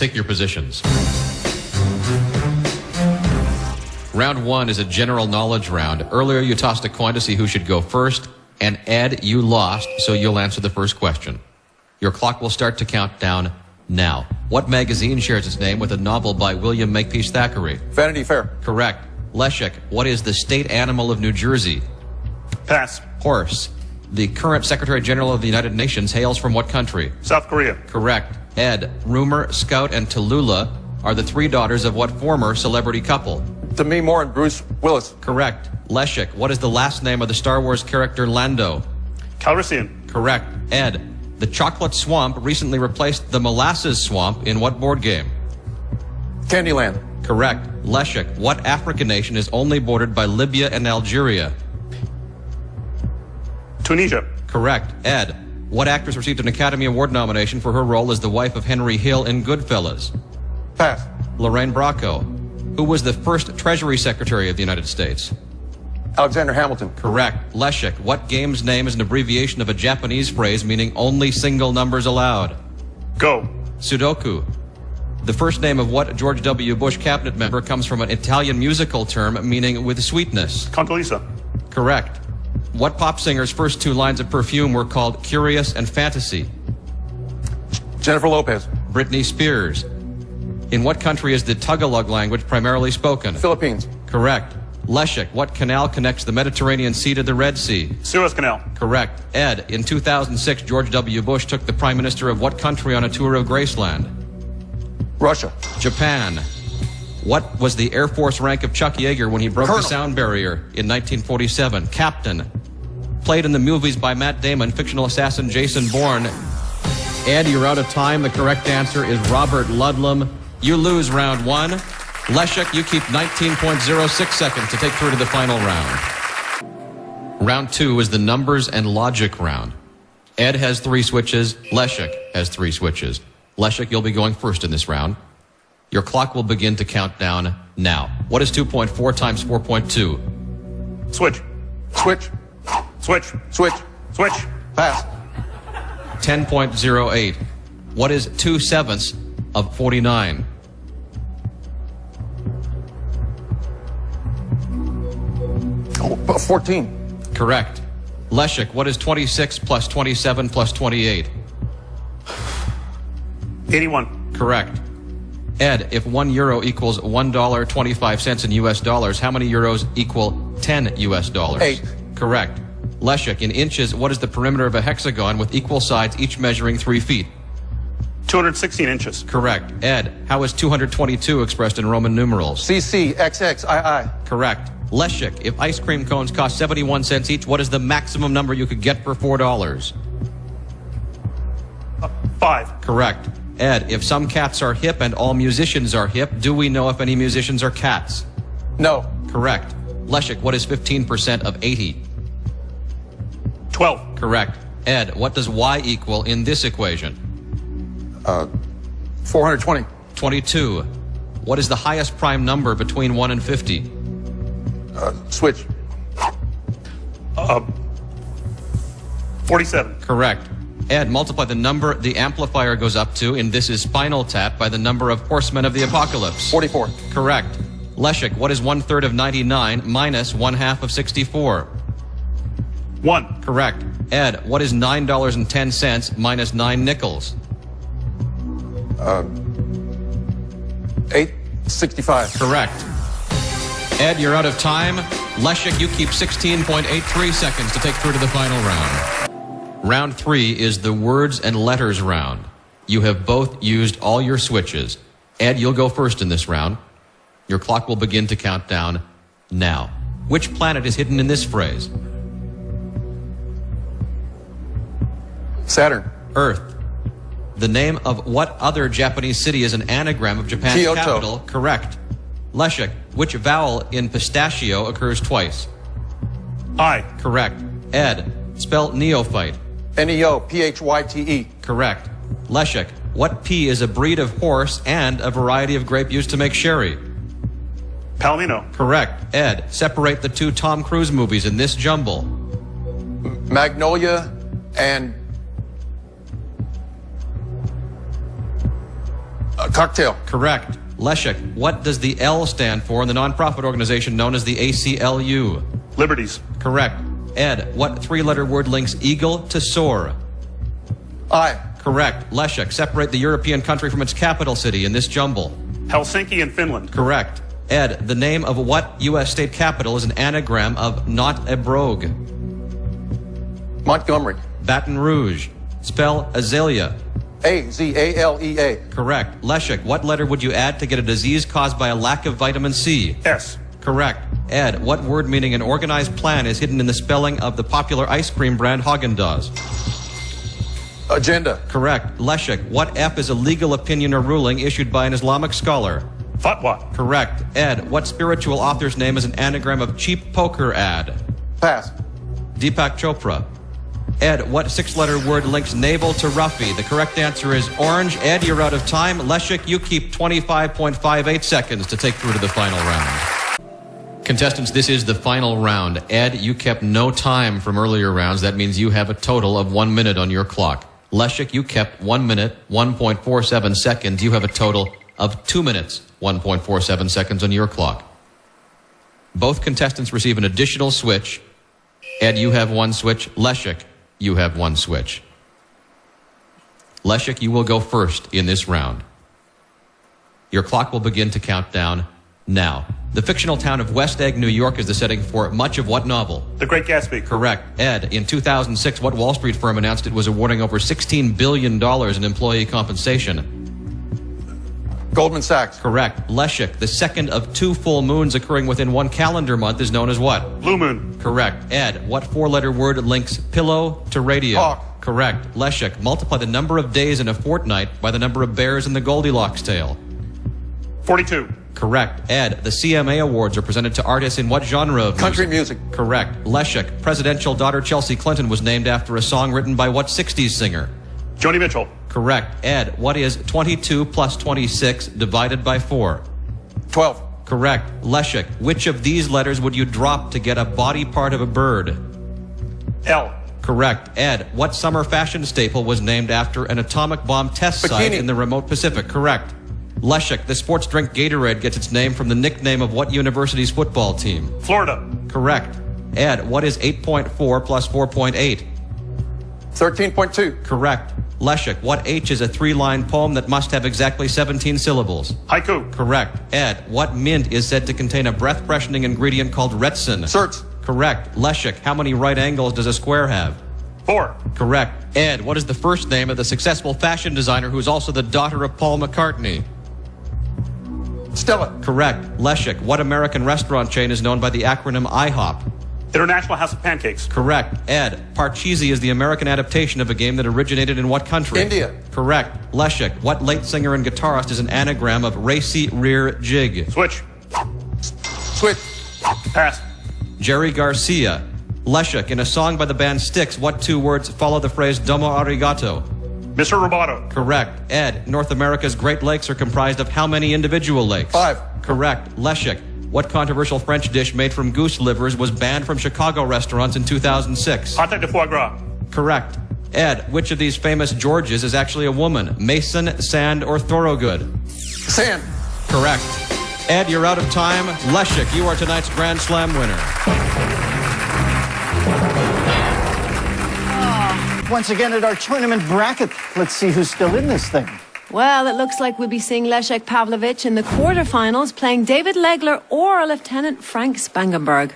Take your positions. Round 1 is a general knowledge round. Earlier you tossed a coin to see who should go first, and Ed, you lost, so you'll answer the first question. Your clock will start to count down now. What magazine shares its name with a novel by William Makepeace Thackeray? Vanity Fair. Correct. Leszek, what is the state animal of New Jersey? Pass. Horse. The current Secretary General of the United Nations hails from what country? South Korea. Correct. Ed, Rumor, Scout, and Tallulah are the 3 daughters of what former celebrity couple? Demi Moore and Bruce Willis. Correct. Leszek, what is the last name of the Star Wars character Lando? Calrissian. Correct. Ed, the chocolate swamp recently replaced the molasses swamp in what board game? Candyland. Correct. Leszek, what African nation is only bordered by Libya and Algeria? Tunisia. Correct. Ed, what actress received an Academy Award nomination for her role as the wife of Henry Hill in Goodfellas? Pass. Lorraine Bracco. Who was the first Treasury Secretary of the United States? Alexander Hamilton. Correct. Leszek, what game's name is an abbreviation of a Japanese phrase meaning only single numbers allowed? Go. Sudoku. The first name of what George W. Bush cabinet member comes from an Italian musical term meaning with sweetness? Condoleezza. Correct. What pop singer's first 2 lines of Perfume were called Curious and Fantasy? Jennifer Lopez. Britney Spears. In what country is the Tagalog language primarily spoken? Philippines. Correct. Leszek, what canal connects the Mediterranean Sea to the Red Sea? Suez Canal. Correct. Ed, in 2006, George W. Bush took the Prime Minister of what country on a tour of Graceland? Russia. Japan. What was the Air Force rank of Chuck Yeager when he broke Colonel. the sound barrier in 1947? Captain. Played in the movies by Matt Damon, fictional assassin Jason Bourne. Ed, you're out of time. The correct answer is Robert Ludlum. You lose round 1. Leszek, you keep 19.06 seconds to take through to the final round. Round 2 is the numbers and logic round. Ed has 3 switches. Leszek has 3 switches. Leszek, you'll be going first in this round. Your clock will begin to count down now. What is 2.4 times 4.2? Switch. Switch. Switch. Switch. Switch. Pass. 10.08. What is 2/7 of 49? Oh, 14. Correct. Leszek, what is 26 plus 27 plus 28? 81. Correct. Ed, if €1 equals $1.25 in US dollars, how many euros equal 10 US dollars? 8. Correct. Leszek, in inches, what is the perimeter of a hexagon with equal sides, each measuring 3 feet? 216 inches. Correct. Ed, how is 222 expressed in Roman numerals? CC, XX, II. Correct. Leszek, if ice cream cones cost 71 cents each, what is the maximum number you could get for $4? 5. Correct. Ed, if some cats are hip and all musicians are hip, do we know if any musicians are cats? No. Correct. Leszek, what is 15% of 80? 12. Correct. Ed, what does y equal in this equation? 420. 22. What is the highest prime number between 1 and 50? Switch. 47. Correct. Ed, multiply the number the amplifier goes up to in This Is Spinal Tap by the number of horsemen of the apocalypse. 44. Correct. Leszek, what is 1/3 of 99 minus 1/2 of 64? 1. Correct. Ed, what is $9.10 minus 9 nickels? 865. Correct. Ed, you're out of time. Leszek, you keep 16.83 seconds to take through to the final round. Round 3 is the words and letters round. You have both used all your switches. Ed, you'll go first in this round. Your clock will begin to count down now. Which planet is hidden in this phrase? Saturn. Earth. The name of what other Japanese city is an anagram of Japan's Kyoto. capital? Correct. Leszek, which vowel in pistachio occurs twice? I. Correct. Ed, spell neophyte. NEOPHYTE. Correct. Leszek, what pea is a breed of horse and a variety of grape used to make sherry? Palomino. Correct. Ed, separate the 2 Tom Cruise movies in this jumble. Magnolia and Cocktail. Correct. Leszek, what does the L stand for in the nonprofit organization known as the ACLU? Liberties. Correct. Ed, what three-letter word links eagle to soar? I. Correct. Leszek, separate the European country from its capital city in this jumble. Helsinki and Finland. Correct. Ed, the name of what U.S. state capital is an anagram of not a brogue? Montgomery. Baton Rouge. Spell azalea. A-Z-A-L-E-A. Correct. Leszek, what letter would you add to get a disease caused by a lack of vitamin C? S. Correct. Ed, what word meaning an organized plan is hidden in the spelling of the popular ice cream brand Haagen-Dazs? Agenda. Correct. Leszek, what F is a legal opinion or ruling issued by an Islamic scholar? Fatwa. Correct. Ed, what spiritual author's name is an anagram of cheap poker ad? Pass. Deepak Chopra. Ed, what six-letter word links navel to roughy? The correct answer is orange. Ed, you're out of time. Leszek, you keep 25.58 seconds to take through to the final round. Contestants, this is the final round. Ed, you kept no time from earlier rounds. That means you have a total of 1 minute on your clock. Leszek, you kept 1 minute, 1.47 seconds. You have a total of 2 minutes, 1.47 seconds on your clock. Both contestants receive an additional switch. Ed, you have one switch. Leszek, you have one switch. Leszek, you will go first in this round. Your clock will begin to count down now. The fictional town of West Egg, New York is the setting for much of what novel? The Great Gatsby. Correct. Ed, in 2006, what Wall Street firm announced it was awarding over $16 billion in employee compensation? Goldman Sachs. Correct. Leszek, the second of two full moons occurring within one calendar month is known as what? Blue Moon. Correct. Ed, what four-letter word links pillow to radio? Hawk. Correct. Leszek, multiply the number of days in a fortnight by the number of bears in the Goldilocks tale. 42. Correct. Ed, the CMA Awards are presented to artists in what genre of Country music. Correct. Leszek, presidential daughter Chelsea Clinton was named after a song written by what 60s singer? Joni Mitchell. Correct. Ed, what is 22 plus 26 divided by 4? 12. Correct. Leszek, which of these letters would you drop to get a body part of a bird? L. Correct. Ed, what summer fashion staple was named after an atomic bomb test site Bikini. in the remote Pacific? Correct. Leszek, the sports drink Gatorade gets its name from the nickname of what university's football team? Florida. Correct. Ed, what is 8.4 plus 4.8? 13.2. Correct. Leszek, what H is a three-line poem that must have exactly 17 syllables? Haiku. Correct. Ed, what mint is said to contain a breath-freshening ingredient called retsin? Certs. Correct. Leszek, how many right angles does a square have? 4. Correct. Ed, what is the first name of the successful fashion designer who is also the daughter of Paul McCartney? Stella. Correct. Leszek, what American restaurant chain is known by the acronym IHOP? International House of Pancakes. Correct. Ed, Parcheesi is the American adaptation of a game that originated in what country? India. Correct. Leszek, what late singer and guitarist is an anagram of racy rear jig? Switch. Switch. Pass. Jerry Garcia. Leszek, in a song by the band Styx, what two words follow the phrase domo arigato? Mr. Roboto. Correct. Ed, North America's Great Lakes are comprised of how many individual lakes? 5. Correct. Leszek, what controversial French dish made from goose livers was banned from Chicago restaurants in 2006? Pâté de foie gras. Correct. Ed, which of these famous Georges is actually a woman? Mason, Sand, or Thorogood? Sand. Correct. Ed, you're out of time. Leszek, you are tonight's Grand Slam winner. Once again at our tournament bracket, let's see who's still in this thing. Well, it looks like we'll be seeing Leszek Pawlowicz in the quarterfinals playing David Legler or Lieutenant Frank Spangenberg.